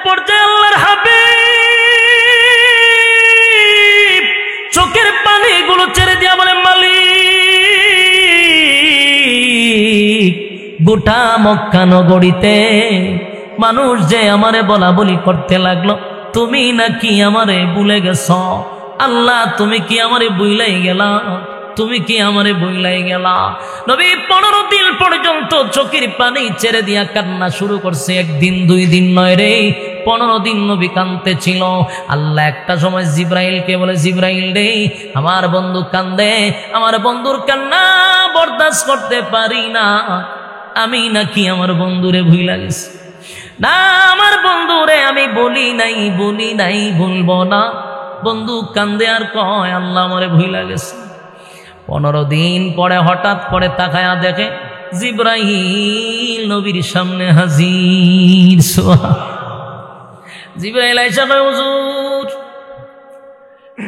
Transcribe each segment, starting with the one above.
পর্যায়ে আল্লাহর হাবিব চোখের পানিগুলো ছেড়ে দিয়া বলে, মালিক, গোটা মক্কা নগরীতে মানুষ যে আমারে বলা বলি করতে লাগলো, তুমি নাকি আমারে ভুলে গেছ। আল্লাহ, তুমি কি আমারে ভুলাই গেলা? তুমি কি আমারে ভুলাই গেলা? নবী 15 দিন পর্যন্ত চোখের পানি ছেড়ে দিয়া কান্না শুরু করছে। একদিন 2 দিন নয় রে, 15 দিন নবী কাঁদতে ছিল। আল্লাহ একটা সময় জিব্রাইলকে বলে, জিব্রাইল রে, আমার বন্ধু কান্দে, আমার বন্ধুর কান্না বরদাস্ত করতে পারি না। আমি নাকি আমার বন্ধুরে ভুইলা গেছি? না, আমার বন্ধুরে আমি বলি নাই, ভুলবো না। বন্ধু কান্দে আর কয়, আল্লাহ আমারে ভুইলা গেছে। 15 দিন পরে হঠাৎ করে তাকায়া দেখে জিব্রাইল নবীর সামনে হাজির। জিব্রাইল আইসা কয়, হুজুর,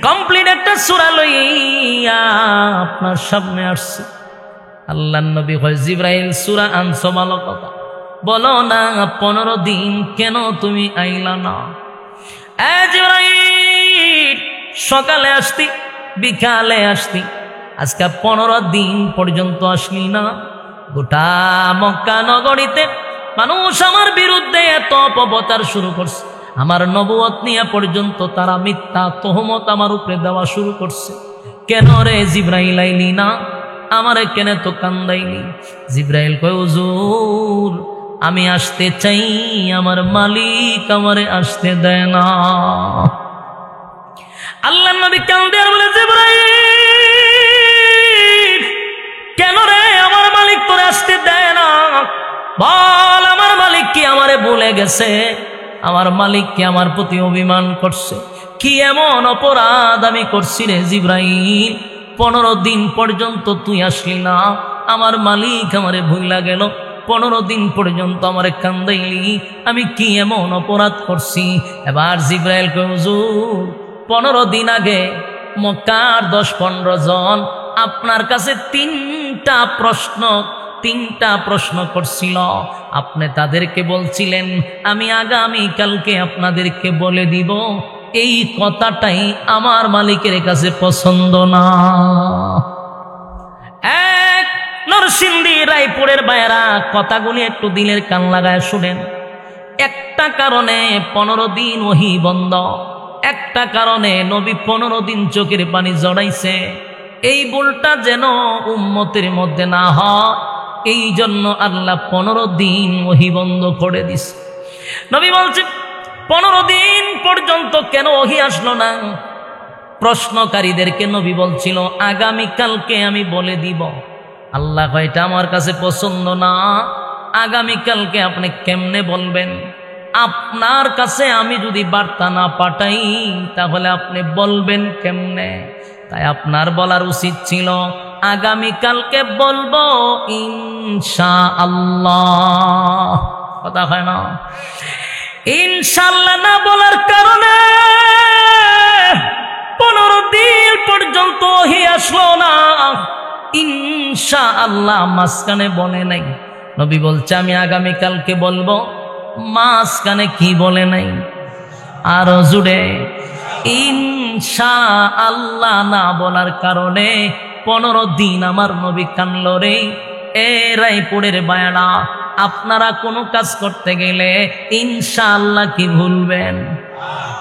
কমপ্লিট একটা সূরা লইয়া আপনার সামনে আসছে। আল্লাহর নবী কয়, জিব্রাইল, সূরা আনছো ভালো কথা, বলো না 15 দিন কেন তুমি আইলা না? জিব্রাইল, সকালে আসতি, বিকালে আসতি, আজকে 15 দিন পর্যন্ত আসলি না। গোটা মক্কা নগরীতে মানুষ আমার বিরুদ্ধে এত অপপ্রচার শুরু করছে, আমার নবুয়ত নিয়ে পর্যন্ত তারা মিথ্যা তহমত আমার উপরে দেওয়া শুরু করছে। কেন রে জিব্রাইল আইলি না? আমারে কেন তো কান্দাইলি? জিব্রাইল কয়, হুজুর, আমি আসতে চাই, আমার মালিক আমারে আসতে দেয় না। আল্লাহর নবী কান্দে আর বলে, জিব্রাইল, কেন রে আমার মালিক তোরে আসতে দেয় না? বল, আমার মালিক কি আমারে ভুলে গেছে? আমার মালিক কি আমার প্রতি অভিমান করছে? কি এমন অপরাধ আমি করছি রে জিব্রাইল? 15 দিন পর্যন্ত তুই আসলি না, আমার মালিক আমারে ভুইলা গেল। 15 দিন পর্যন্ত আমারে কান্দাইলি, আমি কি এমন অপরাধ করছি? এবার জিব্রাইল কয়, হুজুর, 15 দিন আগে মক্কার 10-15 জন আপনার কাছে 3টা প্রশ্ন করছিল। আপনি তাদেরকে বলছিলেন, আমি আগামী কালকে আপনাদেরকে বলে দিব। এই কথাটাই আমার মালিকের কাছে পছন্দ না। এক নরসিংদী রায়পুরের ভাইয়েরা, কথাগুলি একটু দিলের কান লাগায় শুনেন। একটা কারণে 15 দিন ওহী বন্ধ, একটা কারণে নবী 15 দিন চোখের পানি জড়াইছে। এই ভুলটা যেন উম্মতের মধ্যে না হয়, এই জন্য আল্লাহ 15 দিন ওহী বন্ধ করে দিছে। নবী বলছে, 15 দিন পর্যন্ত কেন ওহী আসলো না? প্রশ্নকারীদেরকে নবী বলছিল, আগামীকালকে আমি বলে দিব। আল্লাহ কয়, এটা আমার কাছে পছন্দ না। আগামীকালকে আপনি কেমনে বলবেন? আপনার কাছে আমি যদি বার্তা না পাঠাই, তাহলে আপনি বলবেন কেমনে? তাই আপনার বলার উচিত ছিল, আগামীকালকে বলবো ইনশাআল্লাহ। কথা হয় না? ইনশাআল্লাহ না বলার কারণে 15 দিন পর্যন্ত ওহী আসলো না। ইনশাআল্লাহ মাঝখানে বলে নাই। নবী বলছে, আমি আগামীকালকে বলবো, মাঝখানে কি বলে নাই? আরো জুড়ে, ইনশাআল্লাহ না বলার কারণে 15 দিন আমার নবী কানলো রে। এ রায়পুরের বায়না, আপনারা কোনো কাজ করতে গেলে ইনশাআল্লাহ কি ভুলবেন?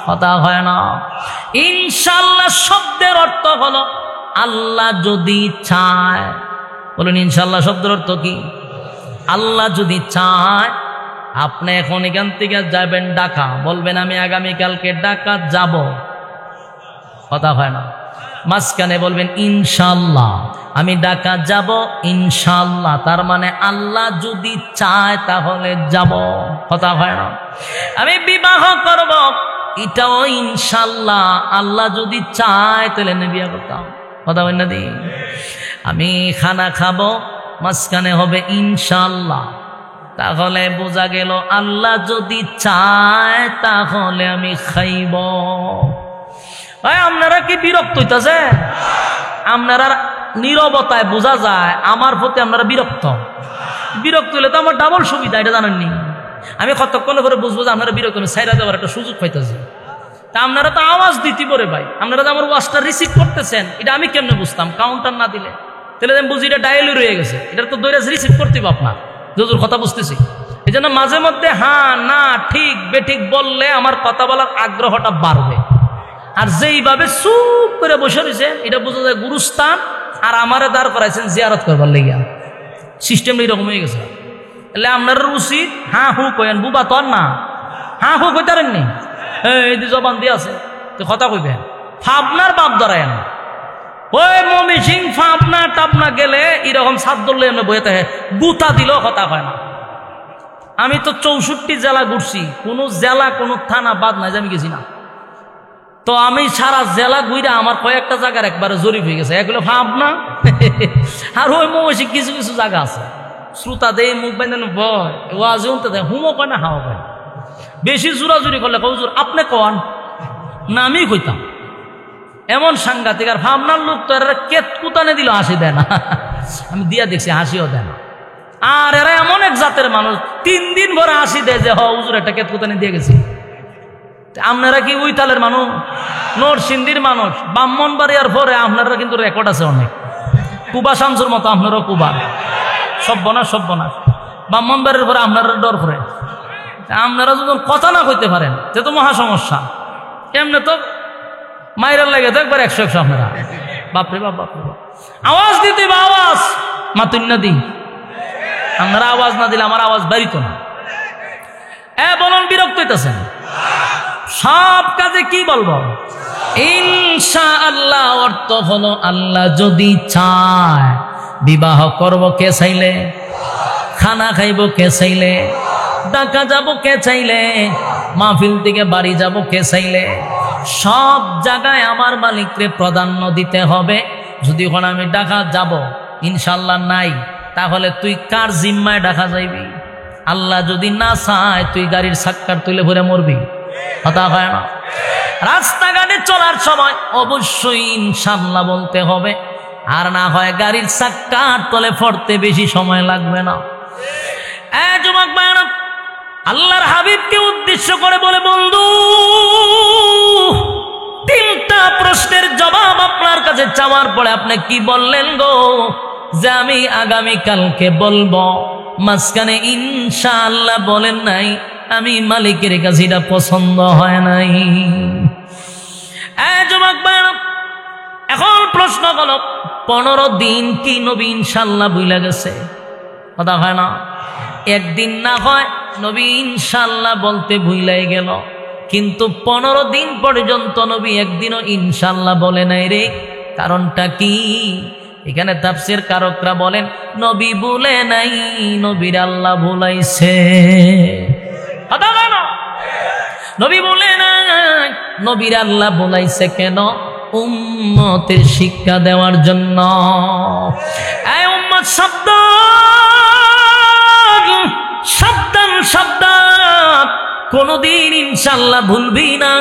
কথা হয় না? ইনশাআল্লাহ শব্দের অর্থ হলো আল্লাহ যদি চায়। বলুন, ইনশাআল্লাহ শব্দের অর্থ কি? আল্লাহ যদি চায়। আপনি এখন এখান থেকে যাবেন ঢাকা, বলবেন আমি আগামীকালকে ঢাকা যাব। কথা হয় না? মাঝখানে বলবেন ইনশাআল্লাহ, আমি ঢাকা যাব ইনশাআল্লাহ, তার মানে আল্লাহ যদি চায় তাহলে যাব। কথা হয় না? আমি বিবাহ করব, এটাও ইনশাআল্লাহ, আল্লাহ যদি চায় তাহলে বিয়ে করতাম। কথা হয় না? আমি খানা খাবো, মাঝখানে হবে ইনশাআল্লাহ, তাহলে বোঝা গেল আল্লাহ যদি চায় তাহলে আমি খাইব। আপনারা কি বিরক্ত হইতাছে? আপনারা নীরবতায় বোঝা যায় আমার প্রতি আপনারা বিরক্ত। বিরক্ত হইলে তো আমার ডাবল সুবিধা, এটা জানেননি? আমি কতক্ষণ পরে বুঝবো যে আপনারা বিরক্ত সাইরা দেওয়ার একটা সুযোগ পাইতেছি। তা আপনারা তো আওয়াজ দিতে পারে ভাই, আপনারা তো আমার ওয়াজটা রিসিভ করতেছেন, এটা আমি কেমনে বুঝতাম কাউন্টার না দিলে? তাহলে আমি বুঝি এটা ডায়ালই রয়ে গেছে, এটা তো দৈরা রিসিভ করতে হবে আপনার, যদুর কথা বুঝতেছি। এই জন্য মাঝে মধ্যে হ্যাঁ না ঠিক বেঠিক বললে আমার কথা বলার আগ্রহটা বাড়বে। আর যেইভাবে চুপ করে বসে রয়েছেন এটা বোঝা যায় গুরুস্থান, আর আমারে দাঁড় করাইছেন জিয়ারত করবার লেগিয়া। সিস্টেম এইরকম হয়ে গেছে। তাহলে আপনার উচিত হ্যাঁ হু কয়েন, বুবা তো আর না হ্যাঁ হু কইতারেননি, এই যে জবান দিয়ে আছে তো কথা কইবেন, ফাবনার বাপ ধরায় না। ওই মমি সিং ফাবনা টাপনা গেলে এরকম সাত ধরলে বইতে গুতা দিলেও কথা হয় না। আমি তো 64 জেলা ঘুরছি, কোনো জেলা কোনো থানা বাদ নাই যে আমি গেছি না। তো আমি সারা জেলা ঘুরে আমার কয়েকটা জায়গার একবারে জরিপ হয়ে গেছে। এগুলো ভাবনা আর ওই মৌসিক কিছু কিছু জায়গা আছে শ্রোতা দেয় মুখ বেঁধে ভয় ওয়াজে উনতে দেয়, হুমো কয় না হাওয়া কয়। বেশি জোরাজুরি করলে হুজুর আপনি কন না আমি কইতাম, এমন সাংঘাতিক। আর ভাবনার লোক তো এরা কেত কুতানে দিল হাসি দেয় না, আমি দিয়া দেখছি হাসিও দেয় না। আর এরা এমন এক জাতের মানুষ 3 দিন ভরে হাসি দেয় যে হুজুর একটা কেত কুতানে দিয়ে গেছি। আপনারা কি ওই তালের মানুষ, নরসিংদীর মানুষ, ব্রাহ্মণবাড়িয়ার পরে আপনারা কিন্তু রেকর্ড আছে অনেক। কুবা শামসুর মতো আপনারও কুবা, সব্যনাশ সব্যনাশ। ব্রাহ্মণবাড়ির পরে আপনারা ডর করে, আপনারা যখন কথা না কইতে পারেন সে তো মহা সমস্যা। কেমনে তো মাইরার লাগে তো একবার 100 আপনারা, বাপরে বাপ বাপরে বাপ। আওয়াজ দিতে বা আওয়াজ মাতুন্না দিন, আপনারা আওয়াজ না দিলে আমার আওয়াজ বাড়িত না। বলুন বিরক্ত হইতেছেন সব কাজে কি বলবো ইনশাআল্লাহ। অর্থ হলো আল্লাহ যদি চায় বিবাহ করব কে চাইলে, খানা খাইব কে চাইলে, ঢাকা যাব কে চাইলে, মাহফিল থেকে বাড়ি যাব কে চাইলে, সব জায়গায় আমার মালিককে প্রাধান্য দিতে হবে। যদি এখন আমি ঢাকা যাব ইনশাআল্লাহ নাই, তাহলে তুই কার জিম্মায় ঢাকা যাইবি? আল্লাহ যদি না চায় তুই গাড়ির সাক্কার তুলে ভরে মরবি, কথা হয় না। রাস্তাঘাটে চলার সময় অবশ্যই ইনশাআল্লাহ বলতে হবে, আর না হয় গাড়ির সাক্কার তলে পড়তে বেশি সময় লাগবে না। যুবক ভাইরা, আল্লাহর হাবিবকে উদ্দেশ্য করে বলে, বন্ধু 3টা প্রশ্নের জবাব আপনার কাছে চাওয়ার পরে আপনি কি বললেন গো? যে আমি আগামীকালকে বলবো। মাঝখানে ইনশাআল্লাহ বলেন নাই, আমি মালিকের কাছে এটা পছন্দ হয় নাই। যুবক ভাইরা, এখন প্রশ্ন হলো 15 দিন কি নবী ইনশাআল্লাহ ভুলে গেছে? কথা হয় না, একদিন না হয় নবী ইনশাআল্লাহ বলতে ভুলাই গেল, কিন্তু 15 দিন পর্যন্ত নবী একদিনও ইনশাআল্লাহ বলে নাই রে। কারণটা কি? এখানে তাফসীর কারকরা বলেন নবী ভুলে নাই, নবীর আল্লাহ ভুলাইছে। কথা হয় না, নবী বলে নাই, নবীর আল্লাহ ভুলাইছে কেন? উম্মতের শিক্ষা দেওয়ার জন্য। উম্মত সাবধান সাবধান সাবধান, কোনদিন ইনশাআল্লাহ ভুলবি না,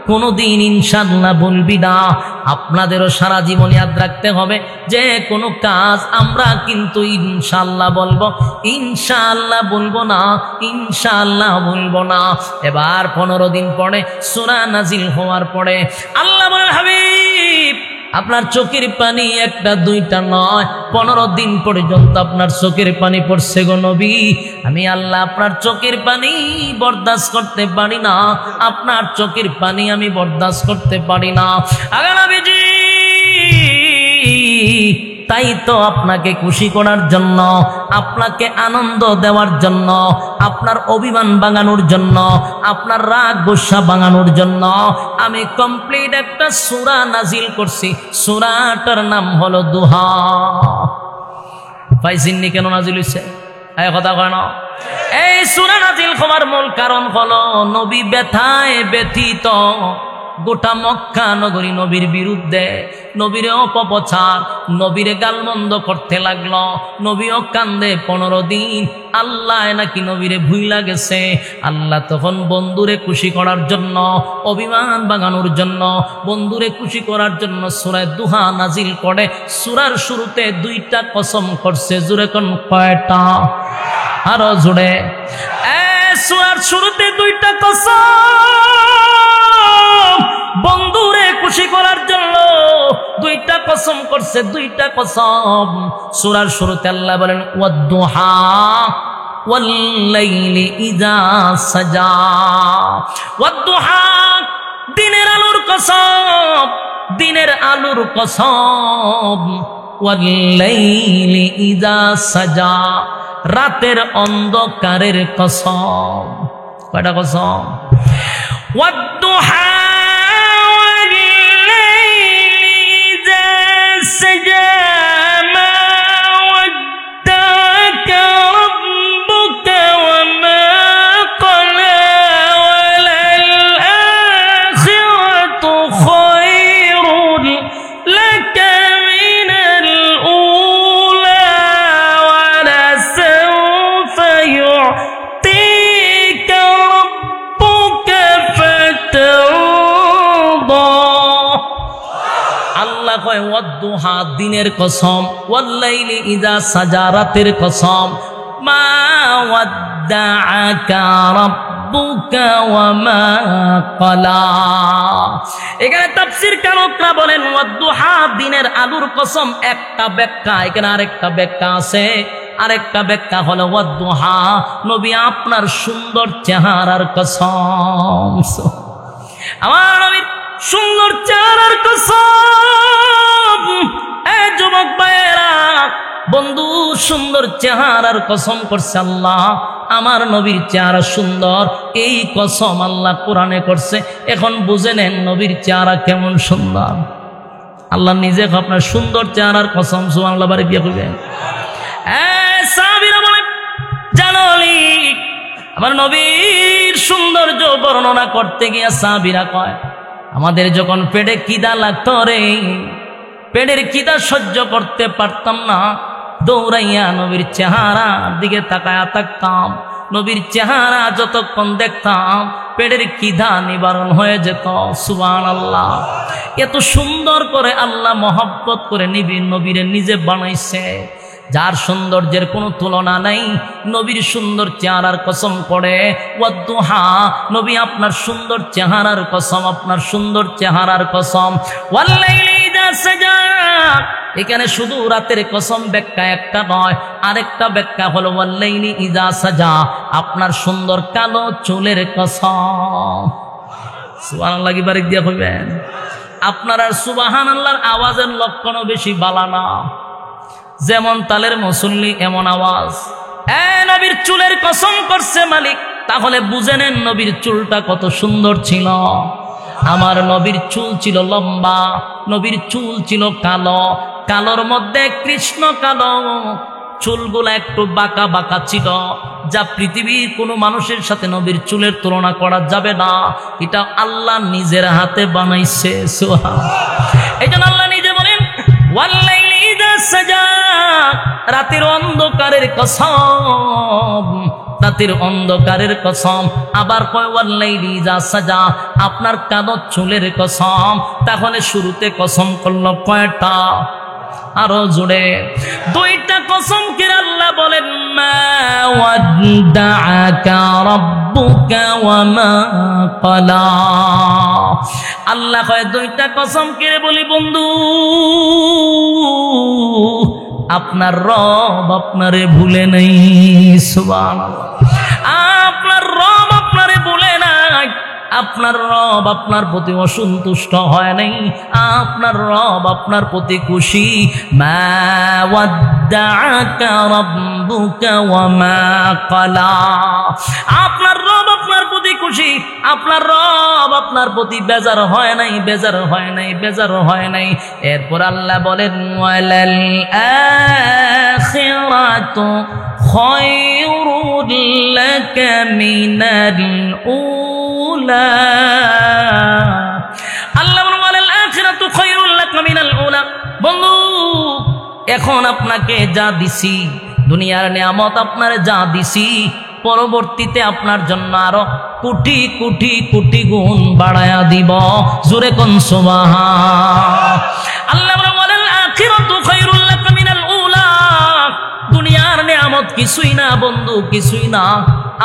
কোনদিন ইনশাআল্লাহ বলবি না। আপনাদেরও সারা জীবন ইয়াদ রাখতে হবে যে কোনো কাজ আমরা কিন্তু ইনশাআল্লাহ বলবো, ইনশাআল্লাহ বলবো না, ইনশাআল্লাহ বলবো না। এবার 15 দিন পরে সূরা নাজিল হওয়ার পরে আল্লাহ বলেন, হাবিব আপনার চোখের পানি একটা দুইটা নয়, 15 দিন পর্যন্ত আপনার চোখের পানি পড়ছে গো নবী। আমি আল্লাহ আপনার চোখের পানি বরদাস্ত করতে পারি না, আপনার চোখের পানি আমি বরদাস্ত করতে পারি না। আগে নবীজি, তাই তো আপনাকে খুশি করার জন্য, আপনাকে আনন্দ দেওয়ার জন্য, আপনার অভিমান ভাঙানোর জন্য, আপনার রাগ গোসা ভাঙানোর জন্য আমি কমপ্লিট একটা সূরা নাজিল করছি। সূরাটার নাম হলো দুহা। পাইছিননি কেন নাজিল হইছে? এই কথা কয় না। এই সূরা নাজিল হওয়ার মূল কারণ হলো নবী ব্যথায় ব্যথিত। গোটা মক্কা নগরী নবীর বিরুদ্ধে, নবীরে অপপ্রচার, নবীরে গালমন্দ করতে লাগলো। নবীও কান্দে 15 দিন, আল্লাহ নাকি নবীরে ভুইলা গেছে। আল্লাহ তখন বন্ধুরে খুশি করার জন্য, অভিমান ভাঙানোর জন্য, বন্ধুরে খুশি করার জন্য সূরা দুহা নাজিল করে। সূরার শুরুতে 2টা কসম করছে। জোরে কোন কয়টা? আরো জোরে। সূরার শুরুতে দুইটা কসম, বন্ধুরে খুশি করার জন্য দুইটা কসম করছে, দুইটা কসম। সূরার শুরুতে আল্লাহ বলেন ওয়াদ-দুহা ওয়াল-লাইলি ইযা সাজা। ওয়াদ-দুহা দিনের আলোর কসম, দিনের আলোর কসম। ওয়াল-লাইলি ইযা সাজা, রাতের অন্ধকারের কসম। কয়টা কসম? ওয়াদ-দুহা ওয়াল-লাইলি ইযা সাজা মা ওয়াদ্দাকা রাব্বুকা ওয়া মা ক্বালা ওয়ালাল আখিরাতু খায়রুন লাকা মিনাল উলা ওয়ালাসাউফা ইউ'তিকা রাব্বুকা ফাতারদা। আল্লাহ কয় ওয়াদ-দুহা দিনের কসম, ওয়াল-লাইলি ইযা সাজা রাতের কসম, মা ওয়াদ্দাআকা রাব্বুকা ওয়া মা ক্বালা। এখানে তাফসীর কারকরা বলেন ওয়াদ-দুহা দিনের আলোর কসম একটা ব্যাখ্যা, এখানে আরেকটা ব্যাখ্যা আছে। আরেকটা ব্যাখ্যা হলো ওয়াদ-দুহা নবী আপনার সুন্দর চেহারার কসম। আমার নবীর সুন্দর চেহারার কসম। এই যুবক ভাইয়েরা, বন্ধু সুন্দর চেহারার কসম করছে আল্লাহ, আমার নবীর চেহারা সুন্দর, এই কসম আল্লাহ কোরআনে করছে। এখন বুঝে নেন নবীর চেহারা কেমন সুন্দর। আল্লাহ নিজে আপনার সুন্দর চেহারার কসম। সুবহানাল্লাহ, বাড়ি দিয়ে কইবেন। সাহাবীরা বলে জানলি আমার নবীর সৌন্দর্য বর্ণনা করতে গিয়ে সাহাবীরা কয় আমাদের যখন পেটে খিদা লাগতো রে, পেটের খিদা সহ্য করতে পারতাম না, দৌড়াইয়া নবীর চেহারার দিকে তাকায়া থাকতাম। নবীর চেহারা যতক্ষণ দেখতাম পেটের খিদা নিবারণ হয়ে যেত। সুবহানাল্লাহ, এত সুন্দর করে আল্লাহ মহব্বত করে নবীরে নিজে বানাইছে, যার সৌন্দর্যের কোনো তুলনা নাই। নবীর সুন্দর চেহারার কসম করে ওয়াদ-দুহা নবী আপনার সুন্দর চেহারার কসম, আপনার সুন্দর চেহারার কসম। ওয়াল-লাইলি ইযা সাজা, এখানে শুধু রাতের কসম ব্যাখ্যা একটা নয়, আরেকটা ব্যাখ্যা হলো ওয়াল-লাইলি ইযা সাজা আপনার সুন্দর কালো চুলের কসম। সুবহানাল্লাহ কি বারিক দিয়া কইবেন। আপনার আর সুবহানাল্লাহর আওয়াজের লক্ষণও বেশি বালা না, যেমন তালের মুসল্লি এমন আওয়াজ। নবীর চুলের কসম করছে মালিক, তাহলে বুঝে নেন নবীর চুলটা কত সুন্দর ছিল। আমার নবীর চুল ছিল লম্বা, নবীর চুল ছিল কালো, কালোর মধ্যে কৃষ্ণ কালো, চুলগুলা একটু বাঁকা বাঁকা ছিল, যা পৃথিবীর কোনো মানুষের সাথে নবীর চুলের তুলনা করা যাবে না। এটা আল্লাহ নিজের হাতে বানাইছে। সুবহানাল্লাহ, এই জন্য আল্লাহ নিজে বলেন ওয়াল-লাইলি ইযা সাজা, রাতের অন্ধকারের কসম, রাতের অন্ধকারের কসম। আবার কয় ওয়াল-লাইলি ইযা সাজা আপনার কালো চুলের কসম। তাহলে শুরুতে কসম করলো কয়টা? আরো জোরে দুইটা কসম কে আল্লাহ বলেন মা ওয়াদ্দাআকা রাব্বুকা ওয়া মা ক্বালা। আল্লাহ কয় দুইটা কসম কে বলি বন্ধু, আপনার রব আপনারে ভুলে নাই। সুবহানাল্লাহ, আপনার রব আপনারে ভুলে নাই, আপনার রব আপনার প্রতি অসন্তুষ্ট হয় নাই, আপনার রব আপনার প্রতি খুশি। মা ওয়াদ্দাআকা রাব্বুকা ওয়া মা ক্বালা, আপনার রব আপনার প্রতি খুশি, আপনার রব আপনার প্রতি বেজার হয় নাই, বেজার হয় নাই, বেজার হয় নাই। এরপর আল্লাহ বলেন ওয়ালাল আখিরাতু খায়রুল লাকা মিনাল উলা। আল্লাহ বলেন ওয়ালাল আখিরাতু খায়রুল লাকা মিনাল উলা। বন্ধু, এখন আপনাকে যা দিছি, দুনিয়ার নিয়ামত আপনারে যা দিছি, পরবর্তীতে আপনার জন্য আরো কোটি কোটি কোটি গুণ বাড়ায়া দিব। জোরে কোন সুবহান। আল্লাহ বলেন ওয়ালাল আখিরাতু খায়রুল লাকা মিনাল উলা। দুনিয়ার নিয়ামত কিছুই না বন্ধু, কিছুই না।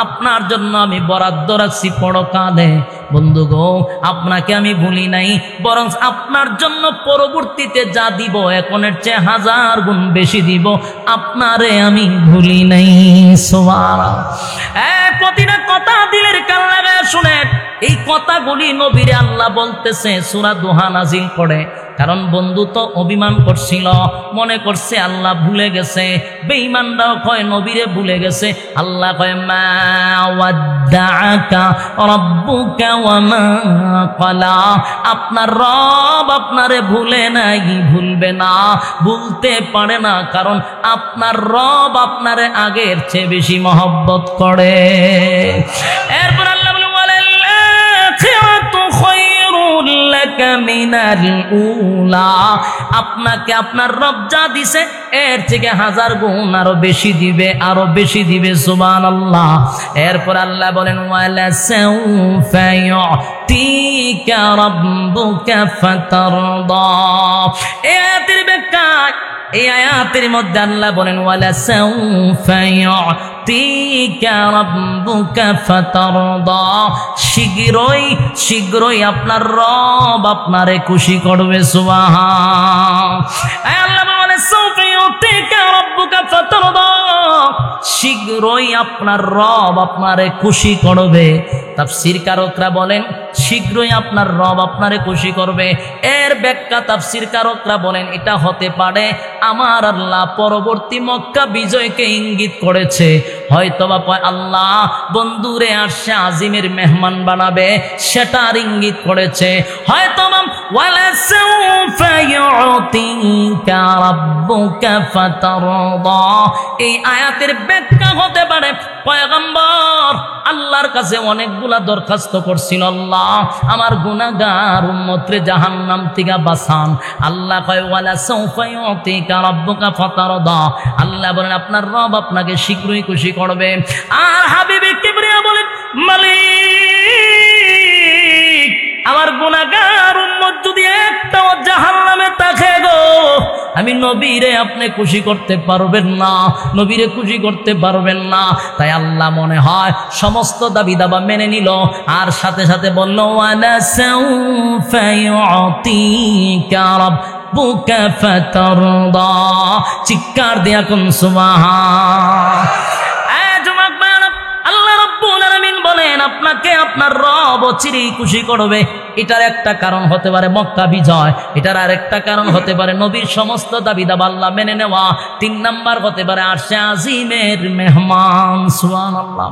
আপনার জন্য আমি বরাদ্দ রাখছি পরকালে। বন্ধু গো, আপনাকে আমি ভুলি নাই, বরং আপনার জন্য পরবর্তীতে যা দিব এখনের চেয়ে 1000 গুণ বেশি দিব, আপনারে আমি ভুলি নাই। সুবহানাল্লাহ। প্রতিটা কথা দিলের কান লাগায় শুনেন। এই কথাগুলি নবীরে আল্লাহ বলতেছে সূরা দোহা নাজিল করে। কারণ বন্ধু তো অভিমান করছিল, মনে করছে আল্লাহ ভুলে গেছে। বেঈমানরাও কয় নবীরে ভুলে গেছে। আল্লাহ কয় মা ওয়াদ্দাআকা রাব্বুকা ওয়া মা ক্বালা, আপনার রব আপনারে ভুলে নাই, ভুলবে না, ভুলতে পারে না, কারণ আপনার রব আপনারে আগের চেয়ে বেশি মহব্বত করে। এরপর আল্লাহ বলে আপনাকে আপনার রব যা দিছে এর থেকে 1000 গুণ আরো বেশি দিবে, আরো বেশি দিবে। সুবহানাল্লাহ। এরপর আল্লাহ বলেন ওয়ালা সাউফা ইউতিকা রাব্বুকা ফাতারদা। এই আয়াতের মধ্যে আল্লাহ বলেন ওয়ালা সাউফা ইউতিকা রাব্বুকা ফাতারদা, শীঘ্রই আপনার রব আপনারে খুশি করবে। সুবহানাল্লাহ। আল্লাহ বলেন সাউফা ইউতিকা রাব্বুকা ফাতারদা, শীঘ্রই আপনার রব আপনারে খুশি করবে। তাফসীর কারকরা বলেন শীঘ্রই আপনার রব আপনারে খুশি করবে। এর ব্যাখ্যা তাফসীর কারকরা বলেন এটা হতে পারে আমার আল্লাহ পরবর্তী মক্কা বিজয়কে ইঙ্গিত করেছে। হয়তোবা আল্লাহ বন্ধুরে আরশে আজিমের মেহমান বানাবে, সেটার ইঙ্গিত করেছে। হয়তোবা ওয়ালা সাউফা ইউতিকা রাব্বুকা ফাতারদা, এই আয়াতের ব্যাখ্যা হতে পারে পয়গম্বর আল্লাহর কাছে অনেকগুলা দরখাস্ত করছিল, আল্লাহ আমার গুনাহগার উম্মতরে জাহান্নাম থেকে বাঁচান। আল্লাহ কয় ওয়ালা সাউফা ইউতিকা রাব্বুকা ফাতারদা, আল্লাহ বলেন আপনার রব আপনাকে শীঘ্রই খুশি করবে। আর হাবিবে কিবরিয়া বলেন মালিক আমার গুনাহগার উম্মত যদি একটাও জাহান্নামে থাকে গো, আমি নবীরে আপনি খুশি করতে পারবেন না, নবীরে খুশি করতে পারবেন না। তাই আল্লাহ মনে হয় সমস্ত দাবি দাবা মেনে নিল, আর সাথে সাথে বলল ওয়ালা সাউফা ইউতিকা রাব্বুকা ফাতারদা, চিৎকার দিয়া কোন সুবহান। আল্লাহ রাব্বুল আলামিন বলেন আপনাকে আপনার রব চিরই খুশি করবে। এটার একটা কারণ হতে পারে মক্কা বিজয়, এটার আরেকটা কারণ হতে পারে নবীর সমস্ত দাবি দাবা আল্লাহ মেনে নেওয়া, 3 নাম্বার হতে পারে আরশে আজিমের মেহমান। সুবহানাল্লাহ।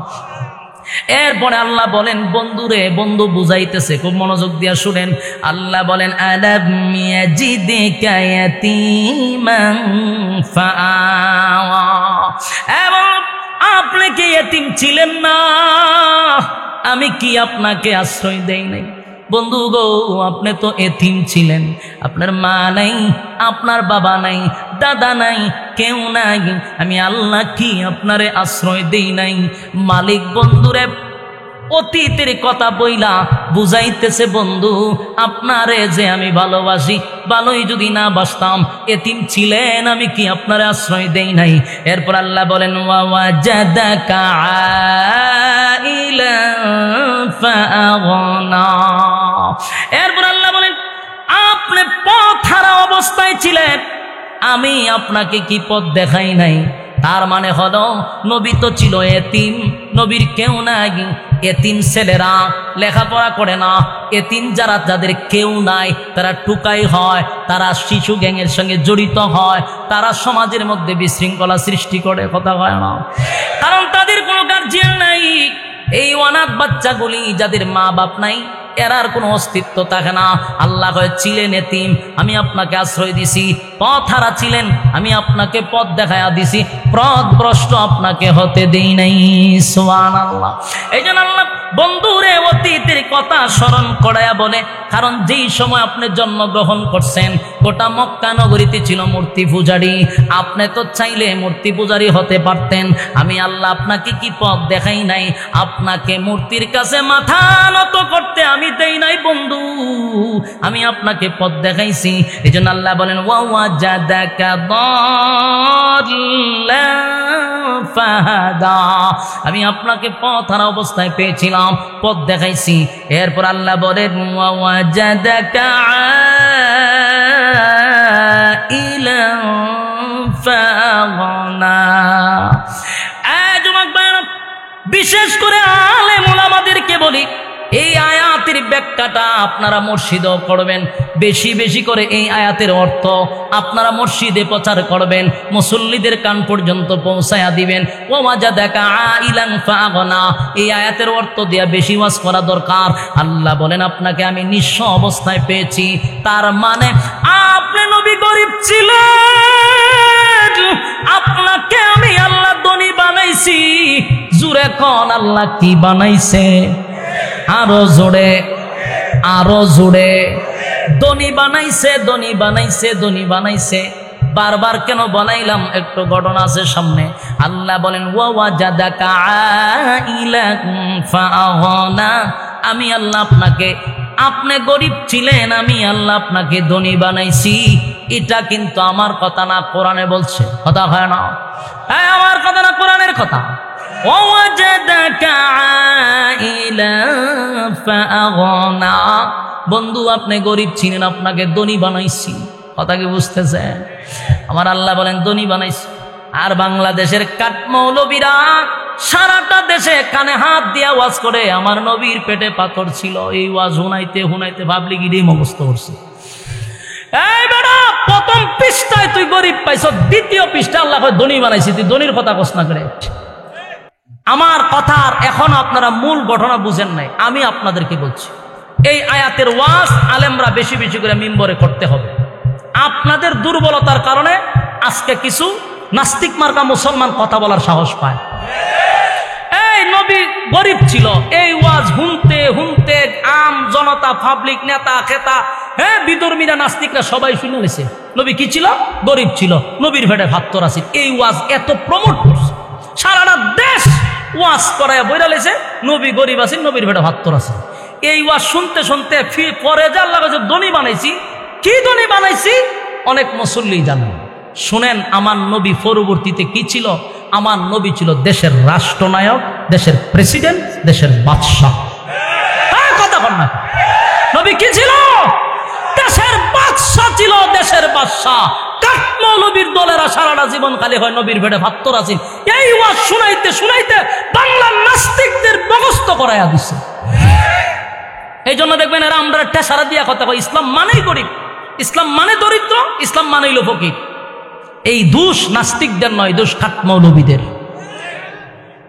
এরপরে আল্লাহ বলেন বন্ধুরে, বন্ধু বুঝাইতেছে, খুব মনোযোগ দিয়া শুনেন। আল্লাহ বলেন আলাম ইয়াজিদিকা ইয়াতীমান ফাআওয়া, এবং আপনি কি এতিম ছিলেন না? আমি কি আপনাকে আশ্রয় দেই নাই? বন্ধু গো, আপনি তো এতিম ছিলেন, আপনার মা নাই, আপনার বাবা নাই, দাদা নাই, কেউ নাই, আমি আল্লাহ কি আপনারে আশ্রয় দেই নাই? মালিক বন্ধুরে অতীতের কথা বইলা বুঝাইতেছে, বন্ধু আপনারে যে আমি ভালোবাসি, ভালোই যদি না বাসতাম, এতিম ছিলেন, আমি কি আপনারে আশ্রয় দেই নাই? এরপর আল্লাহ বলেন ওয়াজাদাকা আইলান ফাআগনা, এরপর আল্লাহ বলেন আপনি পথ হারা অবস্থায় ছিলেন, আমি আপনাকে কি পথ দেখাই নাই? তার মানে হলো নবী তো ছিল এতিম, নবীর কেউ নাই, এতিম ছেলেরা লেখাপড়া করে না, এতিম যারা যাদের কেউ নাই তারা টুকাই হয়, তারা শিশু গ্যাংয়ের সঙ্গে জড়িত হয়, তারা সমাজের মধ্যে বিশৃঙ্খলা সৃষ্টি করে, কথা হয় না, কারণ তাদের কোনো গার্জিয়ান নাই। এই অনাথ বাচ্চাগুলি যাদের মা বাপ নাই, এরার কোনো অস্তিত্ব থাকে না। আল্লাহ ছিলেন এতিম, আমি আপনাকে আশ্রয় দিছি, পথ হারা ছিলেন, আমি আপনাকে পথ দেখায়া দিছি, পথভ্রষ্ট আপনাকে হতে দেই নাই। সুবহানাল্লাহ। এই জন্য আল্লাহ বন্ধুরে অতীতের কথা স্মরণ করায়া বলে, কারণ যেই সময় আপনি জন্মগ্রহণ করছেন গোটা মক্কা নগরীতে ছিল মূর্তি পূজারী, আপনি তো চাইলে মূর্তি পূজারী হতে পারতেন। আমি আল্লাহ আপনাকে কি পথ দেখাই নাই? আপনাকে মূর্তির কাছে মাথা নত করতে আমি দেই নাই বন্ধু, আমি আপনাকে পথ দেখাইছি। এই জন্য আল্লাহ বলেন ওয়াজাদাকা দাল্লান ফাহাদা, আমি আপনাকে পথ হারা অবস্থায় পেয়েছিলাম, পথ দেখাইছি। এরপর আল্লাহ বলেন ওয়া ওয়াজাদাকা আইলান ফাগনা। যুবক ভাইরা, বিশেষ করে আলেম ওলামাদেরকে বলি, এই আয়াতের ব্যাখ্যাটা আপনারা মসজিদেও করবেন, বেশি বেশি করে এই আয়াতের অর্থ আপনারা মসজিদে প্রচার করবেন, মুসল্লিদের কান পর্যন্ত পৌঁছায়া দিবেন। ওয়াজাদাকা আইলান ফাগনা, এই আয়াতের অর্থ দিয়া বেশি ওয়াজ করা দরকার। আল্লাহ বলেন আপনাকে আমি নিঃস্ব অবস্থায় পেয়েছি, তার মানে আপনি নবী গরিব ছিলেন, আপনাকে আমি আল্লাহ ধনী বানাইছি। জোরে কোন আল্লাহ কি বানাইছে? আরো জোরে, আরো জোরে। ধনী বানাইছে, ধনী বানাইছে, ধনী বানাইছে। বারবার কেন বানাইলাম? একটু ঘটনা আছে সামনে। আল্লাহ বলেন ওয়াজাদাকা আইলান ফাগনা, আমি আল্লাহ আপনাকে, আপনি গরিব ছিলেন, আমি আল্লাহ আপনাকে ধনী বানাইছি। এটা কিন্তু আমার কথা না, কোরআনে বলছে। কথা হয় না? হ্যাঁ, আমার কথা না, কোরআনের কথা। ওয়াজাদাকা আইলান ফাগনা, বন্ধু আপনি গরিব ছিলেন, আপনাকে ধনী বানাইছি। কথা কি বুঝতেছেন? আমার আল্লাহ বলেন ধনী বানাইছি। আর বাংলাদেশের কাঠমৌলবীরা সারাটা দেশে কানে হাত দিয়া ওয়াজ করে আমার নবীর পেটে পাথর ছিল, এই ওয়াজ হুনাইতে হুনাইতে ভাবলি গিয়ে মুখস্থ করছে। এই বেটা, প্রথম পৃষ্ঠায় তুই গরিব পাইছ, দ্বিতীয় পৃষ্ঠা আল্লাহ ধনী বানাইছি, তুই ধনীর কথা কস না করে। আমার কথার এখন আপনারা মূল ঘটনা বুঝেন নাই, আমি আপনাদেরকে বলছি। এই আয়াতের ওয়াজ আলেমরা বেশি বেশি করে মিম্বরে করতে হবে। আপনাদের দুর্বলতার কারণে আজকে কিছু নাস্তিক মার্কা মুসলমান কথা বলার সাহস পায়। এই নবী গরিব ছিল, এই ওয়াজ হুনতে হুনতে আম জনতা, পাবলিক, নেতা খেতা, হ্যাঁ বিধর্মীরা, নাস্তিকরা সবাই শুনে নিছে নবী কি ছিল? গরিব ছিল, নবীর ভেড়ে ভাত্তর আছে। এই ওয়াজ এত প্রমোট করছে, সারাটা দেশ ওয়াজ করায় বইরা লেছে নবী গরিব আছেন, নবীর ভেড়ে ভাত্তর আছে। এই ওয়াজ শুনতে শুনতে পরে যা আল্লাহ ধনী বানাইছি। কি ধনী বানাইছি অনেক মুসল্লি জানেন। শুনেন, আমার নবী পরবর্তীতে কি ছিল? আমার নবী ছিল দেশের রাষ্ট্রনায়ক, দেশের প্রেসিডেন্ট, দেশের বাদশাহ। হ্যাঁ, কথা বল না, নবী কি ছিল? দেশের বাদশাহ ছিল, দেশের বাদশাহ। কাঠমৌলবীর দলেরা সারাটা জীবন খালি হয় নবীর ভেড়ে ভাত্তর আছেন। এই ওয়াজ শুনাইতে শুনাইতে বাংলার নাস্তিকদের মুখস্থ করাইয়া দিচ্ছে। এই জন্য দেখবেন এরা আমরা টেসারা দিয়া কথা কয়, ইসলাম মানেই গরিব, ইসলাম মানে দরিদ্র, ইসলাম মানেই ফকির। এই দোষ নাস্তিকদের নয়, দোষ কাঠমৌলবীদের।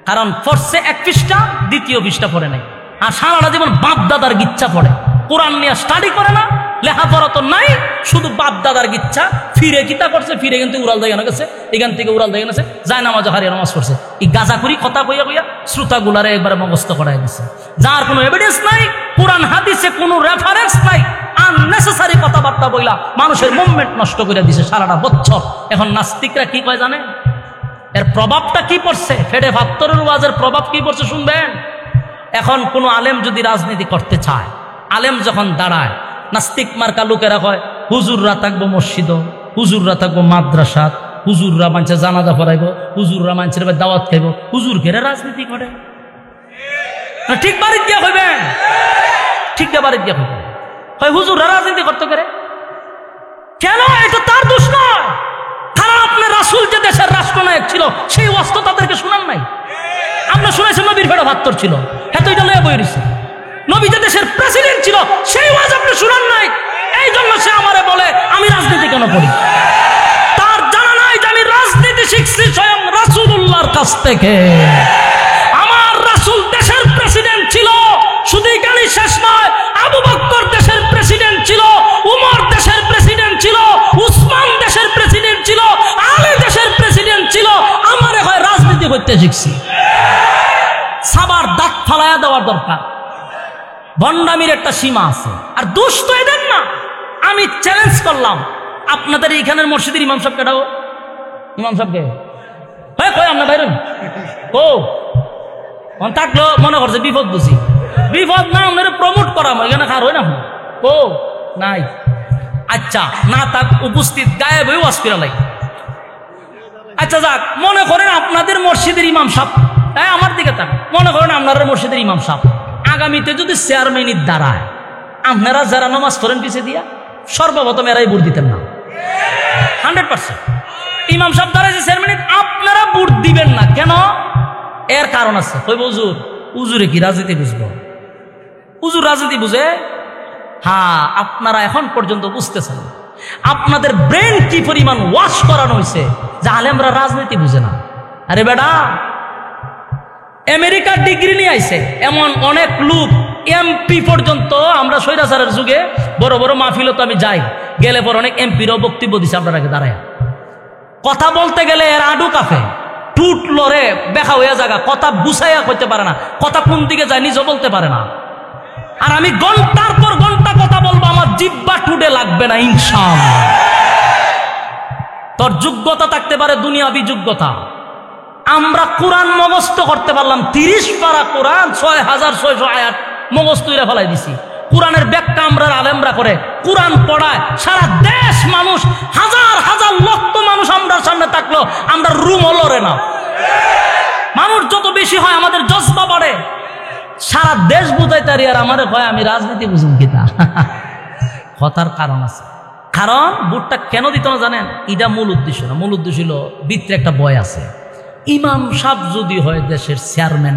কারণ পড়ছে এক পৃষ্ঠা, দ্বিতীয় পৃষ্ঠা পড়ে নাই, আর সারাটা জীবন বাপ দাদার গিচ্ছা পড়ে, কোরআন নিয়ে স্টাডি করে না, লেখাপড়া তো নাই, শুধু বাপ দাদার গিচ্ছা। ফিরে কিতা করছে? ফিরে কিন্তু উড়াল দেখানো গেছে, এখান থেকে উড়াল দেখানো গেছে, যায় নামাজ হারিয়ে নামাজ পড়ছে। এই গাজা করি কথা কইয়া কইয়া শ্রোতাগুলারে একবারে মুখস্থ করাই দিছে, যার কোনো এভিডেন্স নাই, কোরআন হাদিসে কোনো রেফারেন্স নাই, আননেসেসারি কথাবার্তা বইলা মানুষের মুভমেন্ট নষ্ট করে দিছে সারাটা বছর। এখন নাস্তিকরা কি কয় জানে? এর প্রভাবটা কি পড়ছে? ফেডে ভাত্তরের ওয়াজের প্রভাব কি পড়ছে শুনবেন। এখন কোনো আলেম যদি রাজনীতি করতে চায়, আলেম যখন দাঁড়ায়, নাস্তিক মার্কা লোকেরা কয় হুজুররা থাকবো মসজিদ, হুজুররা থাকবো মাদ্রাসাত, হুজুররা মানুষের জানাজা পড়াইব, হুজুররা মানুষের দাওয়াত খাইব, হুজুর ঘেরে রাজনীতি করে। ঠিক বাড়ির দিয়া হইবেন, ঠিক বাড়ির দিয়া হইবেন। হয় হুজুররা রাজনীতি করতে পারে কেন? এটা তার দোষ নয়, কারণ আপনার রাসূল যে দেশের রাষ্ট্রনায়ক ছিল সেই ওয়াজ তো তাদেরকে শোনান নাই। আপনার শুনেছেন নবীর ভেড়া ভাত্তর ছিল, হ্যাঁ তো এটা লয়ে বই রয়েছে। নবী যে দেশের প্রেসিডেন্ট ছিল সেই ওয়াজ আপনি শুনান নাই, এই জন্য সে আমারে বলে আমি রাজনীতি কেন করি। তার জানা নাই যে আমি রাজনীতি শিখছি স্বয়ং রাসূলুল্লাহর কাছ থেকে। আমার রাসূল দেশের প্রেসিডেন্ট ছিল, শুধু এখানেই শেষ নয়, আবু বকর দেশের প্রেসিডেন্ট ছিল, উমর দেশের প্রেসিডেন্ট ছিল, উসমান দেশের প্রেসিডেন্ট ছিল, আলী দেশের প্রেসিডেন্ট ছিল। আমারে হয় রাজনীতি করতে শিখছি। সাবার দাঁত ফালায়া দেওয়ার দরকার। ভণ্ডামির একটা সীমা আছে, আর দোষ তো এদের না। আমি চ্যালেঞ্জ করলাম, আপনাদের এইখানের মসজিদের ইমাম সাহেবকে ডাকো, ইমাম সাহেবকে কই আপনার বাইরেন ও থাকলো, মনে করছে বিপদ বুঝি, বিপদ না আপনারা প্রমোট করা এখানে কার হয় না ও নাই। আচ্ছা না থাক, উপস্থিত গায়েব হয়ে ওয়াজ করে লাই। আচ্ছা যাক, মনে করেন আপনাদের মসজিদের ইমাম সাহেব, হ্যাঁ আমার দিকে তাক, মনে করেন আপনাদের মসজিদের ইমাম সাহেব আগামীতে যদি চেয়ারম্যানের দ্বারায়, আপনারা যারা নামাজ পড়েন পিছিয়ে দিয়া সর্বপ্রথম এরাই ভোট দিতেন না? 100%। ইমাম সাহেব দ্বারা যে চেয়ারম্যান, আপনারা ভোট দিবেন না কেন? এর কারণ আছে। কইব হুজুর, হুজুরে কি রাজনীতি বুঝবো? হুজুর রাজনীতি বুঝে? হ্যাঁ, আপনারা এখন পর্যন্ত বুঝতেছেন আপনাদের ব্রেন কি পরিমাণ ওয়াশ করানো হয়েছে যে আলেমরা রাজনীতি বুঝে না। আরে বেটা, আমেরিকার ডিগ্রি নিয়ে আইছে এমন অনেক লোক, এমপি পর্যন্ত। আমরা স্বৈরাচারের যুগে বড় বড় মাহফিলে তো আমি যাই, গেলে পর অনেক এমপিরও বক্তব্য দিছে আপনার আগে দাঁড়ায়। কথা বলতে গেলে এর আডু কাফে, টুট লড়ে দেখা হইয়া জায়গা, কথা বুঝাইয়া করতে পারে না, কথা কোন দিকে যায় নিজেও বলতে পারে না। আর আমি ঘন্টার পর ঘন্টা কথা বলবো, আমার জিব্বা টুটে লাগবে না ইনশাআল্লাহ। তোর যোগ্যতা থাকতে পারে দুনিয়াবি যোগ্যতা। আমরা কোরআন মুখস্থ করতে পারলাম, 30 পারা কোরআন, 6600 আয়াত মুখস্থ করে ফেলাই দিছি। কোরআনের ব্যাখ্যা আমরা আলেমরা করে, কোরআন পড়ায় সারা দেশ মানুষ, হাজার হাজার লক্ষ মানুষ আমরা সামনে থাকলো আমরা রুমও লড়ে না। মানুষ যত বেশি হয় আমাদের জজবা বাড়ে। সারা দেশ বুঝাইতারি আর আমাদের হয় আমি রাজনীতি বুঝুন কিতা। কথার কারণ আছে। কারণ ভোটটা কেন দিত না জানেন? এটা মূল উদ্দেশ্য না। মূল উদ্দেশ্য হলো ভিতরে একটা বয় আছে। ইমাম সাহেব যদি হয় দেশের চেয়ারম্যান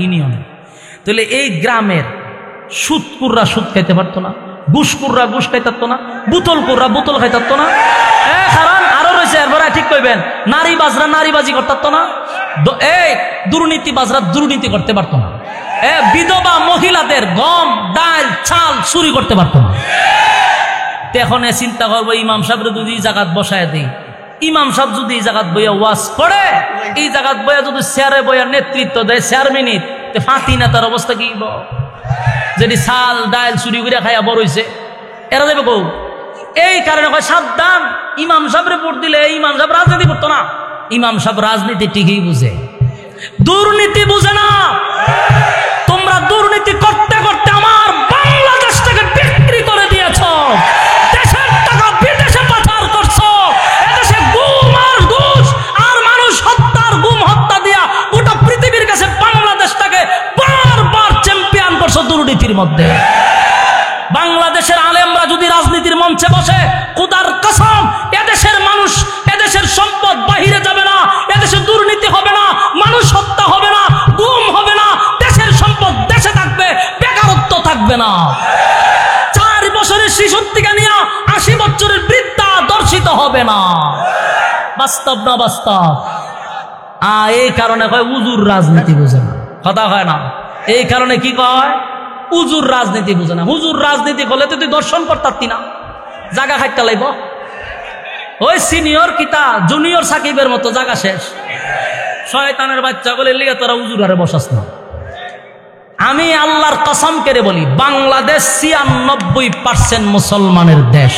ইউনিয়নে, তাহলে এই গ্রামের সুদকুররা সুদ খাইতে পারতো না, ঘুষকুররা ঘুষ খাইতে পারতো না, বোতলকুররা বোতল খাইতে পারতো না। কারণ আরো রয়েছে, এরপরে ঠিক কইবেন, নারীবাজরা নারীবাজি করতে পারতো না, এই দুর্নীতিবাজরা দুর্নীতি করতে পারতো না, বিধবা মহিলাদের গম ডাল চাল চুরি করতে পারতো না। এখন চিন্তা করবো, ইমাম সাহেবের যদি জায়গাত বসায় দিই, ইমাম সাহেব যদি এই জায়গাত বইয়া ওয়াজ করে, এই জায়গাত বইয়া যদি চেয়ারে বইয়া নেতৃত্ব দেয় চেয়ারম্যানের, ফাঁতি নেতার অবস্থা কি? যদি চাল ডাল চুরি করে খাইয়া বড় হইছে, এরা যাবে বউ। এই কারণে কয় সাবধান, ইমাম সাহেবরে ভোট দিলে ইমাম সাহেব রাজনীতি করতো না। ইমাম সাহেব রাজনীতি ঠিকই বুঝে, দুর্নীতি বুঝে না। তোমরা দুর্নীতি করতে করতে আমার বাংলাদেশটাকে বিক্রি করে দিয়েছ, দেশের টাকা বিদেশে পাচার করছো, এদেশে গুম আর ঘুষ আর মানুষ হত্যার গুম হত্যা দিয়া গোটা পৃথিবীর কাছে বাংলাদেশটাকে বারবার চ্যাম্পিয়ন করছো দুর্নীতির মধ্যে। বাংলাদেশের আলেমরা যদি রাজনীতির মঞ্চে বসে, খোদার কসম এদেশের মানুষ, এদেশের সম্পদ বাহিরে যাবে না, এদেশে দুর্নীতি হবে না, মানুষ হত্যা হবে না, গুম হবে না, দেশের সম্পদ দেশে থাকবে, বেকারত্ব থাকবে না। 4 বছরের শিশুর থেকে নিয়ে 80 বছরের বৃদ্ধা দর্শিত হবে না। বাস্তব না বাস্তব? এই কারণে কয় হুজুর রাজনীতি বুঝে না, কথা হয় না। এই কারণে কি কয়? হুজুর রাজনীতি বুঝে না। হুজুর রাজনীতি করলে তো তুই দর্শন করতারতি না, জায়গা খাইতে লাইব। ওই সিনিয়র কিতা জুনিয়র সাকিবের মতো জায়গা শেষ। শয়তানের বাচ্চা বলে লিগে তোরা হুজুর আরে বসাস না। আমি আল্লাহর কসম করে বলি, বাংলাদেশ 96% মুসলমানের দেশ।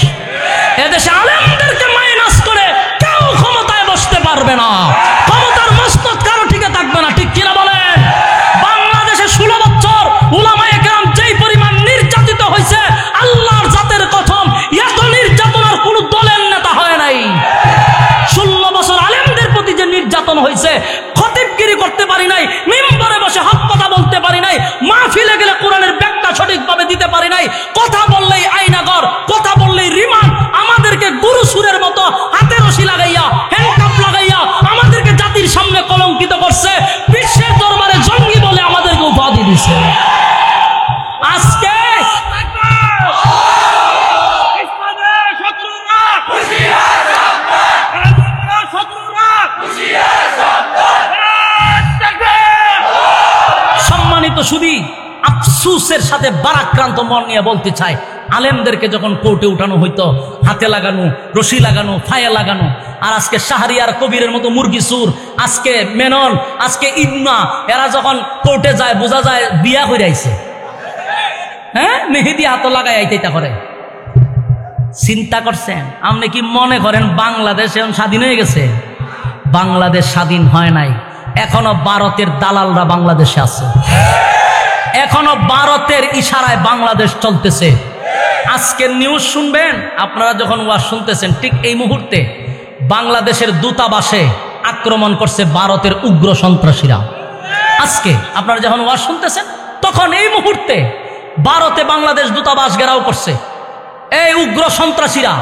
এদেশে আলেমদেরকে মাইনাস করে কেউ ক্ষমতায় বসতে পারবে না, ক্ষমতার মস্তক কারো টিকে থাকবে না। ঠিক কিনা বলেন? বাংলাদেশে 16 বছর উলামায়ে কেরাম যেই পরিমাণ নির্যাতিত হয়েছে, আল্লাহর জাতের কথম এত নির্যাতনের কোন দলের নেতা হয় নাই। 16 বছর আলেমদের প্রতি যে নির্যাতন হয়েছে, খতিবগিরি করতে পারি নাই, মিম্বরে বসে হক কথা বলতে পারি নাই, মাহফিলে গেলে কোরআনের ব্যাখ্যা সঠিকভাবে দিতে পারি নাই, কথা বললেই আইনাগর, কথা বললেই রিমান্ড, আমাদেরকে গুরু সুরের মতো হাতে রশি লাগাইয়া, হ্যান্ডকাপ লাগাইয়া আমাদেরকে জাতির সামনে কলঙ্কিত করছে, বিশ্বের দরবারে জঙ্গি বলে আমাদেরকে উপাধি দিছে। আজকে সম্মানিত শুধু আফসুসের সাথে বারাক্রান্ত মন নিয়ে বলতে চাই, আলেমদেরকে যখন কোর্টে উঠানো হইতো, হাতে লাগানো, রশি লাগানো, ফায়ে লাগানো, আর আজকে শাহরিয়ার কবিরের মতো মুরগি সুর, আজকে মেনন, আজকে ইদনা, এরা যখন কোর্টে যায় বোঝা যায় বিয়া করে আইছে। হ্যাঁ, মেহেদি হাত লাগাই আইতে করে। চিন্তা করছেন? আপনি কি মনে করেন বাংলাদেশ এখন স্বাধীন হয়ে গেছে? বাংলাদেশ স্বাধীন হয় নাই। এখনো ভারতের দালালরা বাংলাদেশে আছে, এখনো ভারতের ইশারায় বাংলাদেশ চলতেছে। আজকের নিউজ শুনবেন আপনারা যখন ওয়াজ শুনতেছেন, ঠিক এই মুহূর্তে বাংলাদেশের দূতাবাসে আক্রমণ করছে ভারতের উগ্র সন্ত্রাসীরা। আজকে আপনারা যখন ওয়াজ শুনতেছেন তখন এই মুহূর্তে ভারতে বাংলাদেশ দূতাবাস ঘেরাও করছে এই উগ্র সন্ত্রাসীরা।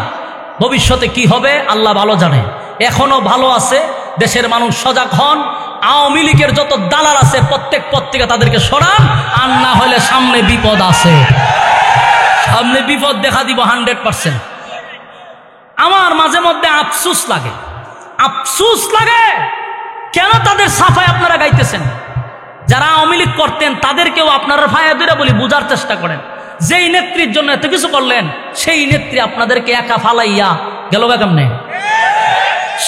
ভবিষ্যতে কি হবে আল্লাহ ভালো জানে। এখনো ভালো আছে, দেশের মানুষ সজাগ হন। আওয়ামী লীগের যত দালাল আছে প্রত্যেক পত্রিকা তাদেরকে সরান, আর না হলে সামনে বিপদ আছে, সামনে বিপদ দেখা দিব 100%। আমার মাঝে মধ্যে আফসোস লাগে, আফসোস লাগে কেন তাদের সাফাই আপনারা গাইতেছেন। যারা আওয়ামী লীগ করতেন তাদেরকেও আপনারা ফায়া ধরে বলি বোঝার চেষ্টা করেন। যেই নেত্রীর জন্য এত কিছু করলেন সেই নেত্রী আপনাদেরকে একা ফালাইয়া গেল কেমনে?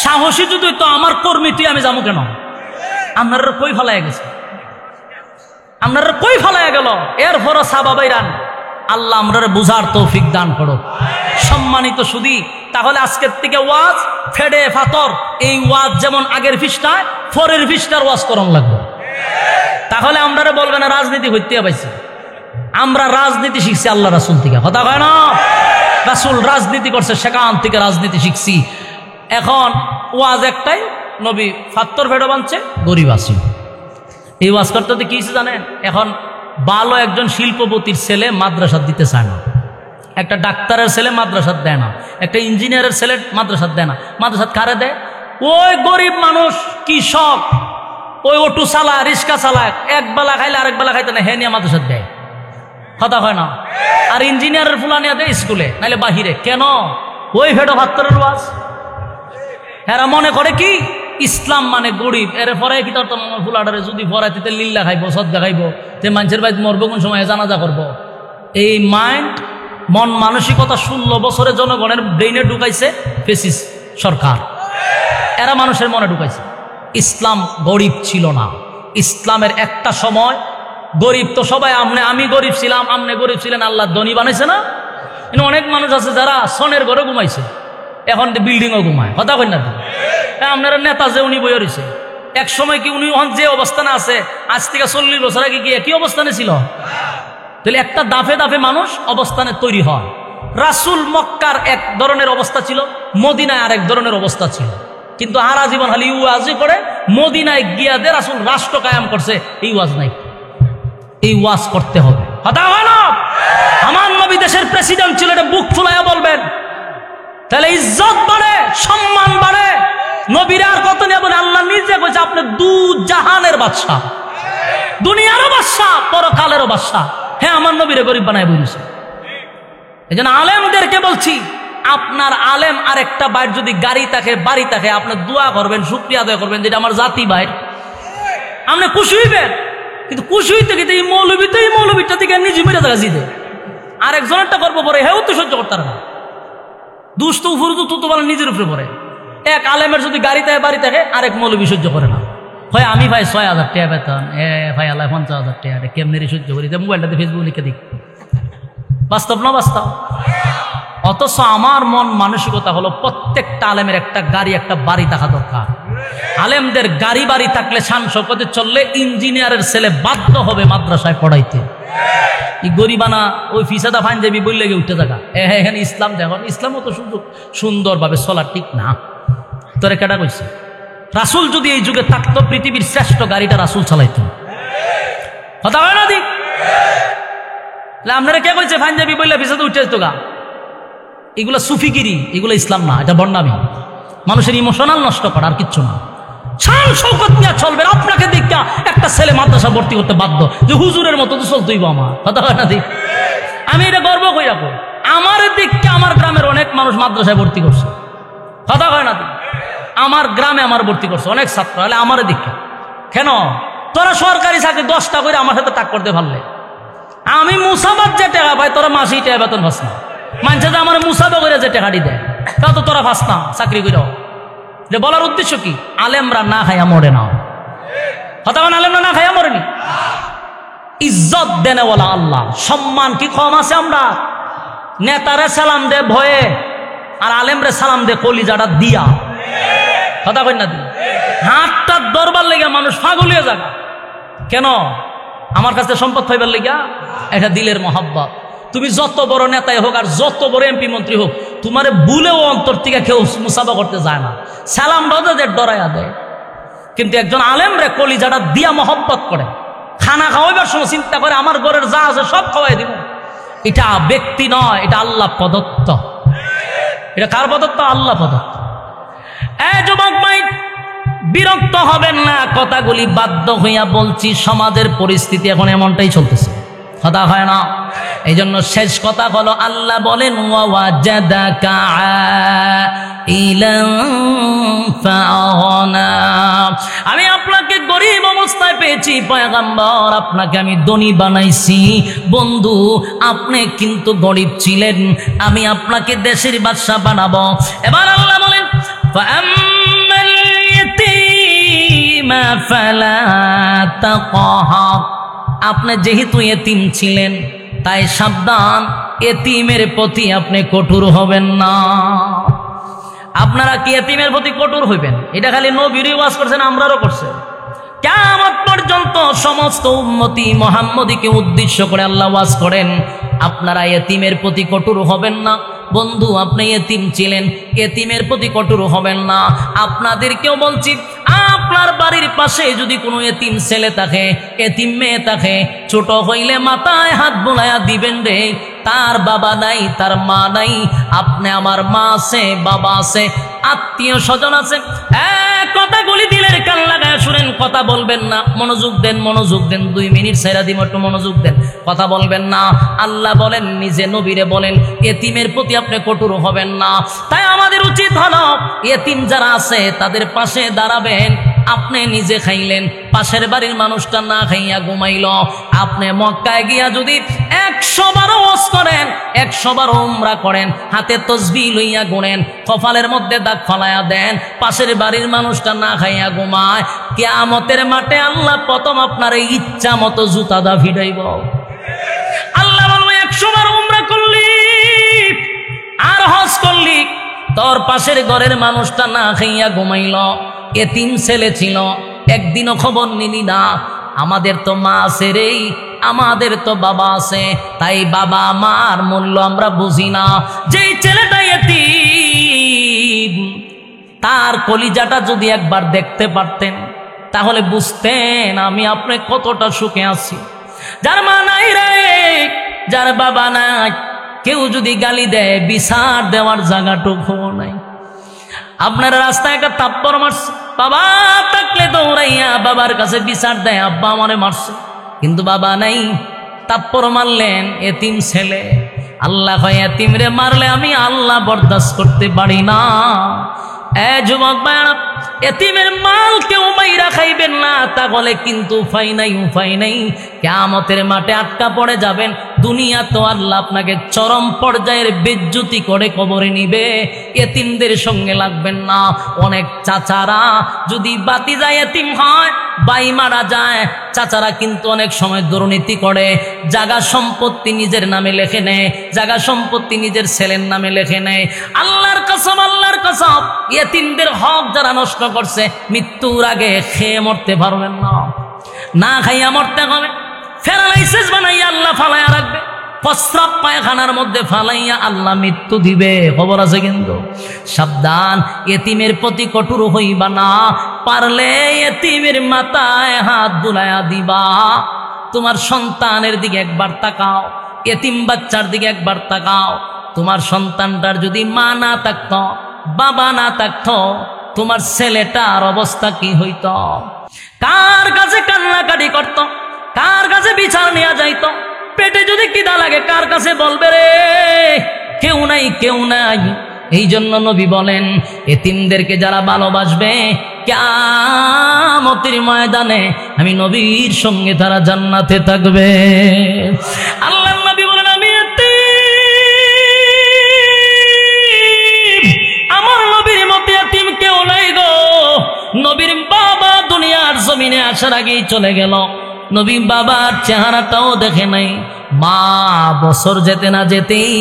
সাহসী যদি তো আমার কর্মী তুই আমি যাবো কেন? আপনারা কই ফালাইয়া গেছে, আপনারা কই ফালাইয়া গেল? এরপরও সাবাবাইরান আল্লাহ আমরা বুঝার তৌফিক দান করো। সম্মানিত সুধী, তাহলে আজকের থেকে ওয়াজ ফেডে ফাতর, এই ওয়াজ যেমন আগের পৃষ্ঠায় পরের পৃষ্ঠার ওয়াজ করণ লাগবে। তাহলে আমরা বলবেন না রাজনীতি হইতে পাইছি। আমরা রাজনীতি শিখছি আল্লাহ রাসূল থেকে, কথা কয় না? রাসূল রাজনীতি করছে, সেখান থেকে রাজনীতি শিখছি। এখন ওয়াজ একটাই, নবী ফাত্তর ফেডো বানছে, গরিব আসি। এই ওয়াজ করতে কি হয়েছে জানেন? এখন ভালো একজন শিল্পপতির ছেলে মাদ্রাসা দিতে চায় না, একটা ডাক্তারের ছেলে মাদ্রাসা দেয় না, একটা ইঞ্জিনিয়ারের ছেলে মাদ্রাসা দেয় না। মাদ্রাসা কারে দেয়? ওই গরিব মানুষ, কৃষক, ওই অটো চালায়, রিক্সা চালায়, এক বেলা খাইলে আরেক বেলা খাইতে না, হে নিয়ে মাদ্রাসা দেয়, কথা হয় না? আর ইঞ্জিনিয়ারের ফুলা নিয়ে দেয় স্কুলে, নাহলে বাহিরে। কেন? ওই ফেডো ভাত্তরের ওয়াজ। এরা মনে করে কি ইসলাম মানে গরিব, এর পরে কি তোর ফুলাটারে যদি পড়াইতে লিল্লা খাইব, সদ্গা খাইব, তে মানুষের বাড়িতে মরবো কোন সময় জানাজা করব। এই মাইন্ড, মন মানসিকতা 16 বছরে জনগণের ব্রেইনে ঢুকাইছে ফেসিস সরকার। এরা মানুষের মনে ঢুকাইছে। ইসলাম গরিব ছিল না। ইসলামের একটা সময় গরিব তো সবাই, আমি গরিব ছিলাম, আপনি গরিব ছিলেন, আল্লাহ ধনী বানাইছে না? কিন্তু অনেক মানুষ আছে যারা সনের ঘরে ঘুমাইছে, এখন বিল্ডিংও ঘুমায়, কথা কই না? আপনারা নেতা যে উনি বইয়া রয়েছে, এক সময় কি উনি যে অবস্থানে আছে আজ থেকে 40 বছর আগে কি একই অবস্থানে ছিল? তাহলে একটা দাফে দাফে মানুষ অবস্থানে তৈরি হয়। রাসূল মক্কার এক ধরনের অবস্থা ছিল, মদিনায় আরেক ধরনের অবস্থা ছিল। কিন্তু হারা জীবন খালি ওয়াজই করে, মদিনায় গিয়া দে রাসূল রাষ্ট্র কায়েম করছে, এই ওয়াজ নাই। এই ওয়াজ করতে হবে, কথা হয় না? আমার নবী দেশের প্রেসিডেন্ট ছিল, এটা বুক ফুলাইয়া বলবেন, তাহলে ইজ্জত বাড়ে, সম্মান বাড়ে। নবীর আর কত নিয়ে বলে, আল্লাহ নিজে কইছে আপনি দু জাহানের বাদশা, দুনিয়ারও বাদশা, পরকালেরও বাদশা। হ্যাঁ, আমার নবীরে গরিব বানায় বলেছে। এই জন্য আলেমদেরকে বলছি, আপনার আলেম আর একটা বাইর যদি গাড়ি থাকে, বাড়ি থাকে, আপনি দোয়া করবেন, শুকরিয়া আদায় করবেন, যেটা আমার জাতি বাইর, আপনি খুশি হইবেন। কিন্তু খুশি হইতে কিন্তু এই মৌলবীটা থেকে নিজে মেরে দেখা জিদে আরেকজনেরটা করবো পরে, হেও তো সহ্য করতে না। দুষ্ট উপরে তো বলে নিজের উপরে পড়ে। এক আলেমের যদি গাড়ি থাকে, বাড়ি থাকে, আরেক মৌলবী সহ্য করে না। হয় আমি ভাই 6,000 টাকা বেতন, ভাই আল্লাহ 50,000 টাকা, কেমনি সহ্য করি? মোবাইলটাতে ফেসবুক লিখে দিক। বাস্তব না বাস্তব? অথচ আমার মন মানসিকতা হলো প্রত্যেকটা আলেমের একটা গাড়ি, একটা বাড়ি থাকা দরকার। আলেমদের গাড়ি বাড়ি থাকলে, শান শৌকতে চললে, ইঞ্জিনিয়ারের ছেলে বাধ্য হবে মাদ্রাসায় পড়াইতে। এই গরিবানা ওই ফিসাদা ফাইন যাবি বললে গিয়ে উঠে থাকা, এখানে ইসলাম দেখুন, ইসলামও তো সুন্দরভাবে চলা ঠিক না। তোরে কেটা কইছে? রাসূল যদি এই যুগে থাকতো, পৃথিবীর শ্রেষ্ঠ গাড়িটা রাসূল চালাইতো, কথা হয় না? দিক আপনারা কে কইছে ফাইন যাবি বললে ফিসাদা উঠে যেত গা? এগুলো সুফিগিরি, এগুলো ইসলাম না, এটা বন্ডামি, মানুষের ইমোশনাল নষ্ট করা, আর কিচ্ছু না। শান শৌকত নিয়ে চলবে। আপনাকে দেখা একটা ছেলে মাদ্রাসা ভর্তি করতে বাধ্য, যে হুজুরের মতো তো চলতেইব আমার, কথা হয় না? দিক আমি এটা গর্ব কই রাখো, আমার দিককে আমার গ্রামের অনেক মানুষ মাদ্রাসায় ভর্তি করছে, কথা হয় না? দিক আমার গ্রামে আমার ভর্তি করছে অনেক ছাত্র, হলে আমার দিকে কেন? তোরা সরকারি চাকরি 10টা করে আমার সাথে টাক করতে পারলে, আমি মুসাবাদ যে টাকা পাই, তোরা মাসেই টাকা বেতন পাস না। মানছে যে আমার মুসাফা করে যে টাকাটি দেয়, তা তো তোরা পাস না চাকরি করে। যে বলার উদ্দেশ্য কি? আলেমরা না খাইয়া মরে না, কথা বলেন, আলেমরা না খাইয়া মরেনি। ইজ্জত দেনে বলা আল্লাহ, সম্মান কি কম আছে? আমরা নেতারে সালাম দে ভয়ে, আর আলেমরে সালাম দে কলিজাটা দিয়া, কথা কই না? দি হাতটা দরবার লেগে মানুষ পাগলিয়ে যাক কেন? আমার কাছে সম্পদ পাইবার লেগা, এটা দিলের মহাব্বত। তুমি যত বড় নেতাই হোক, আর যত বড় এমপি মন্ত্রী হোক, তোমারে ভুলেও অন্তর থেকে কেউ মুসাফা করতে যায় না। সালাম বাদে ডরাইয়া দেয়, কিন্তু একজন আলেম রে কলিজাটা দিয়া মহব্বত করে, খানা খাওয়াইবার সময় চিন্তা করে আমার ঘরের যা আছে সব খাওয়াই দিব। এটা ব্যক্তি নয়, এটা আল্লাহ প্রদত্ত। এটা কার প্রদত্ত? আল্লাহ প্রদত্ত। যুবক ভাই, বিরক্ত হবেন না, কথাগুলি বাধ্য হইয়া বলছি, সমাজের পরিস্থিতি এখন এমনটাই চলতেছে, কথা হয় না। এই জন্য শেষ কথা হলো, আল্লাহ বলেন ওয়াজাদাকা আইলান ফাগনা, আমি আপনাকে গরিব অবস্থায় পেয়েছি পয়গম্বর, আপনাকে আমি ধনী বানাইছি। বন্ধু, আপনি কিন্তু গরিব ছিলেন, আমি আপনাকে দেশের বাদশা বানাবো। এবার আল্লাহ বলেন ফাআম্মাল ইয়াতীমা ফালা তাকহার, আপনি যেহেতু এতিম ছিলেন তাই সাবধান, এতিমের প্রতি আপনি কঠোর হবেন না। আপনারা কি এতিমের প্রতি কঠোর হইবেন? এটা খালি নবীরই ওয়াজ করছেন, আমরারও করছে। কিয়ামত পর্যন্ত সমস্ত উম্মতি মুহাম্মদীকে উদ্দেশ্য করে আল্লাহ ওয়াজ করেন, আপনারা এতিমের প্রতি কঠোর হবেন না। বন্ধু, আপনি এতিম ছিলেন, এতিমের প্রতি কঠোর হবেন না। আপনাদেরকেও বলছি, আপনার বাড়ির পাশে যদি কোনো এতিম ছেলে থাকে, এতিম মেয়ে থাকে, ছোট হইলে মাথায় হাত বোলাইয়া দিবেন রে। তার বাবা নাই, তার মা নাই, আপনি আমার মা আছে, বাবা আছে, আত্মীয় স্বজন আছে। কথাগুলি দিলের কান লাগায় শুনেন, কথা বলবেন না। মনোযোগ দেন, মনোযোগ দেন, 2 মিনিট ছেড়া দিব, একটু মনোযোগ দেন, কথা বলবেন না। আল্লাহ বলেন, নিজে নবীরে বলেন, এতিমের প্রতি আপনি কঠোর হবেন না। তাই আমাদের উচিত হলো এতিম যারা আছে তাদের পাশে দাঁড়াবেন। আপনি নিজে খাইলেন, পাশের বাড়ির মানুষটা না খাইয়া ঘুমাইল, আপনি মক্কায় গিয়া যদি 100 বার ওয়াজ করেন, 100 বার উমরা করেন, হাতে তসবিহ লইয়া গুনেন, কপালের মধ্যে দাগ ফালাইয়া দেন, পাশের বাড়ির মানুষটা না খাইয়া ঘুমায়, কিয়ামতের মাঠে আল্লাহ প্রথম আপনার ইচ্ছা মতো জুতা দা ভিড়াইব। আল্লাহ বলবে, 100 বার উমরা করলি আর হজ করলি, তোর পাশের ঘরের মানুষটা না খাইয়া ঘুমাইল, এতিম ছেলে ছিল, একদিনও খবর নিলি না। আমাদের তো মা আছে রে, আমাদের তো বাবা আছে, তাই বাবা মার মূল্য আমরা বুঝি না। যেই ছেলেটা এতিম, তার কলিজাটা যদি একবার দেখতে পারতেন তাহলে বুঝতেন আমি আপনি কতটা সুখে আছি। যার মা নাই রে, যার বাবা নাই, কেউ যদি গালি দেয় বিচার দেওয়ার জায়গাটুকু নাই। আপনারা রাস্তায় একটা থাপ্পড় মারছে, বাবা থাকলে দৌড়াইয়া বাবার কাছে বিচার দেয়, আব্বা আমারে মারছে, কিন্তু বাবা নাই, থাপ্পড় মারলেন এতিম ছেলে। আল্লাহ কয়, এতিম রে মারলে আমি আল্লাহ বরদাস্ত করতে পারি না। যুবক ভাইরা, এতিমের মাল কেউ মাইরা খাইবেন না, তাহলে কিন্তু উপায় নাই, উপায় নাই, কিয়ামতের মাঠে আটকা পড়ে যাবেন। দুনিয়া তো আল্লাহ আপনাকে চরম পর্যায়ের বেজ্জতি করে কবরে নিবে। এতিমদের সঙ্গে লাগবেন না। অনেক চাচারা যদি বাতিজা এতিম হয়, বাই মারা যায়, চাচারা কিন্তু অনেক সময় দুর্নীতি করে, জায়গা সম্পত্তি নিজের নামে লেখে নেয়, জায়গা সম্পত্তি নিজের ছেলের নামে লেখে নেয়। আল্লাহর কসম, আল্লাহর কসম, এতিমদের হক যারা নষ্ট করছে, মৃত্যুর আগে খেয়ে মরতে পারবেন না, না খাইয়া মরতে হবে। প্যারালাইসিস বানাইয়া আল্লাহ ফালাইয়া রাখবে, প্রস্রাব পায়খানার মধ্যে ফালাইয়া আল্লাহ মৃত্যু দিবে, খবর আছে কিন্তু। সাবধান, এতিমের প্রতি কঠোর হইবা না। পারলে এতিমের মাথায় হাত বুলাইয়া দিবা। তোমার সন্তানের দিকে একবার তাকাও, এতিম বাচ্চার দিকে একবার তাকাও। তোমার সন্তানটার যদি মা না থাকত, বাবা না থাকত, তোমার ছেলেটার অবস্থা কি হইত? কার কাছে কান্নাকাটি করত, কার কাছে বিচার নেওয়া যাইত? পেটে যদি কিদা লাগে কার কাছে বলবে রে? কেউ নাই, কেউ নাই। এই জন্য নবী বলেন, এতিমদেরকে যারা ভালোবাসবে, কিয়ামতের ময়দানে আমি নবীর সঙ্গে তারা জান্নাতে থাকবে। আল্লাহ নবী বলেন, আমি এতিম, আমার নবীর মতো এতিম কেউ নাই গো। নবীর বাবা দুনিয়ার জমিনে আসার আগেই চলে গেল, নবী বাবার চেহারাটাও দেখে নাই। মা বছর যেতে না যেতেই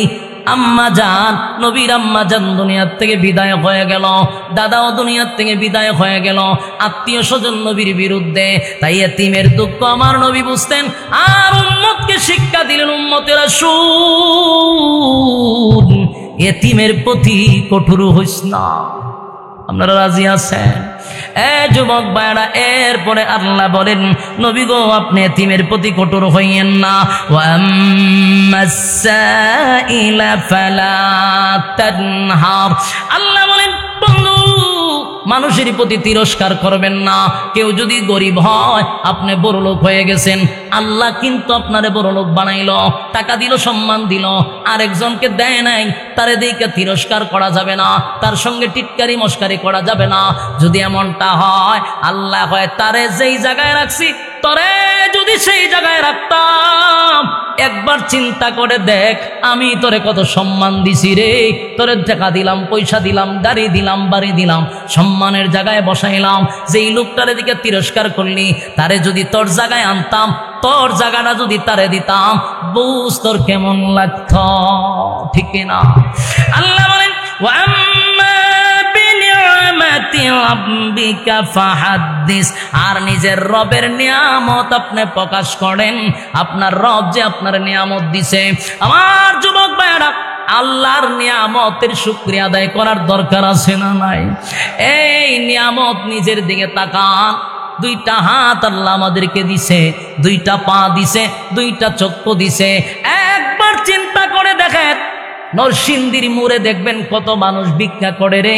আম্মা জান, নবীর আম্মা জান দুনিয়ার থেকে বিদায় হয়ে গেল, দাদাও দুনিয়ার থেকে বিদায় হয়ে গেল, আত্মীয় স্বজন নবীর বিরুদ্ধে। তাই এতিমের দুঃখ আমার নবী বুঝতেন, আর উম্মতকে শিক্ষা দিলেন, উম্মতেরা শুন, এতিমের প্রতি কঠোর হইস না। আপনারা রাজি আছেন? যুবক ভাইরা, এরপরে আল্লাহ বলেন, নবী গো, আপনি এতিমের প্রতি কঠোর হইয়েন না। ওয়া আম্মাস সাইলা ফালা তানহার। আল্লাহ বলেন, বন্ধু, মানুষের প্রতি তিরস্কার করবেন না। কেউ যদি গরিব হয়, আপনি বড়লোক হয়ে গেছেন, আল্লাহ কিন্তু আপনারে বড়লোক বানাইল, টাকা দিল, সম্মান দিল, আরেকজনকে দেয় নাই, তারে দিকে তিরস্কার করা যাবে না, তার সঙ্গে টিটকারি মস্কারি করা যাবে না। যদি এমনটা হয়, আল্লাহ হয় তারে যেই জায়গায় রাখছি, তরে যদি সেই জায়গায় রাখতাম, একবার চিন্তা করে দেখ, আমি তোরে কত সম্মান দিছি রে, তোরে টাকা দিলাম, পয়সা দিলাম, গাড়ি দিলাম, বাড়ি দিলাম, সম্মানের জায়গায় বসাইলাম। যেই লোকটার দিকে তিরস্কার করলি, তারে যদি তোর জায়গায় আনতাম, তোর জায়গাটা যদি তারে দিতাম, বুঝ তোর কেমন লাগত, ঠিক না? আল্লাহ বলেন, আর নিজের রবের নিয়ামত আপনি প্রকাশ করেন। আপনার রব যে আপনার নিয়ামত দিছে, আমার যুবক ভাইরা, আল্লাহর নিয়ামতের শুকরিয়া আদায় করার দরকার আছে না নাই? এই নিয়ামত নিজের দিকে তাকান। দুইটা হাত আল্লাহ আমাদেরকে দিছে, দুইটা পা দিছে, দুইটা চক্ষু দিছে। একবার চিন্তা করে দেখেন, নরসিংদীর মোড়ে দেখবেন কত মানুষ ভিক্ষা করে রে,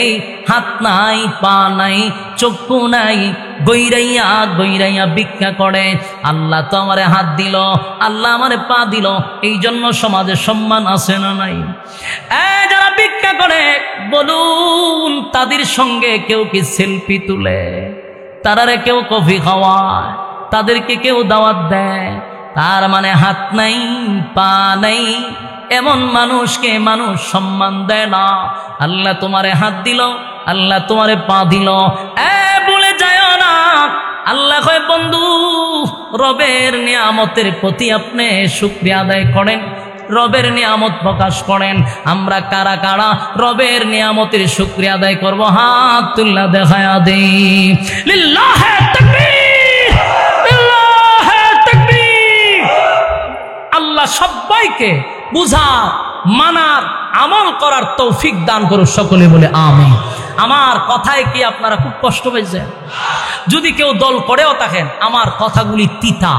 হাত নাই, পা নাই, চক্ষু নাই, গৈরাইয়া গৈরাইয়া ভিক্ষা করে। আল্লাহ তো আমারে হাত দিল, আল্লাহ আমারে পা দিল, এই জন্য সমাজে সম্মান আছে না নাই? যারা ভিক্ষা করে, বলুন, তাদের সঙ্গে কেউ কি সেলফি তুলে? তারারে কেউ কফি খাওয়ায়? তাদেরকে কেউ দাওয়াত দেয়? তার মানে হাত নাই, পা নাই, এমন মানুষকে মানুষ সম্মান দেয় না। আল্লাহ তোমারে হাত দিল, আল্লাহ তোমারে পা দিল, বলে যায় না। আল্লাহ কয়, বন্ধু, রবের নিয়ামতের প্রতি আপনি শুকরিয়া আদায় করেন, রবের নিয়ামত প্রকাশ করেন। আমরা কারা কারা রবের নিয়ামতের শুকরিয়া আদায় করব? হাত তুল্লা দেখায়া দেই। লিল্লাহে তাকবীর, লিল্লাহে তাকবীর। আল্লাহ সবাইকে বুঝার, মানার, আমল করার তৌফিক দান করুন, সকলে বলে আমিন। আমার কথায় কি আপনারা খুব কষ্ট পেয়েছেন? যদি কেউ দল করেও থাকেন, আমার কথাগুলি তিতা,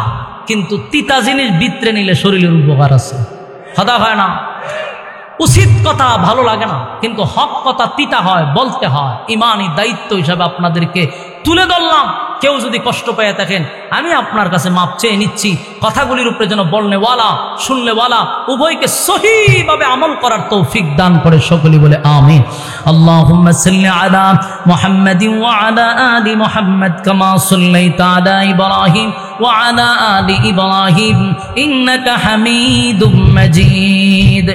কিন্তু তিতা জিনিস ভিতরে নিলে শরীরের উপকার আছে, কথা হয় না? উচিত কথা ভালো লাগে না, কিন্তু হক কথা তিতা হয়, বলতে হয়। ইমানি দায়িত্ব হিসাবে আপনাদেরকে তুলে ধরলাম। কেউ যদি কষ্ট পেয়ে থাকেন, আমি আপনার কাছে মাপ চেয়ে নিচ্ছি। কথাগুলির উপরে যেন বলনেওয়ালা, শুনলেওয়ালা উভয়কে সহিভাবে আমল করার তৌফিক দান করে, সকলে বলে আমিন। আল্লাহুম্মা সাল্লি আলা মুহাম্মাদিন ওয়া আলা আলি মুহাম্মাদ কামা সাল্লাইতা আলা ইব্রাহিম ওয়া আলা আলি ইব্রাহিম ইন্নাকা হামিদুম মাজিদ।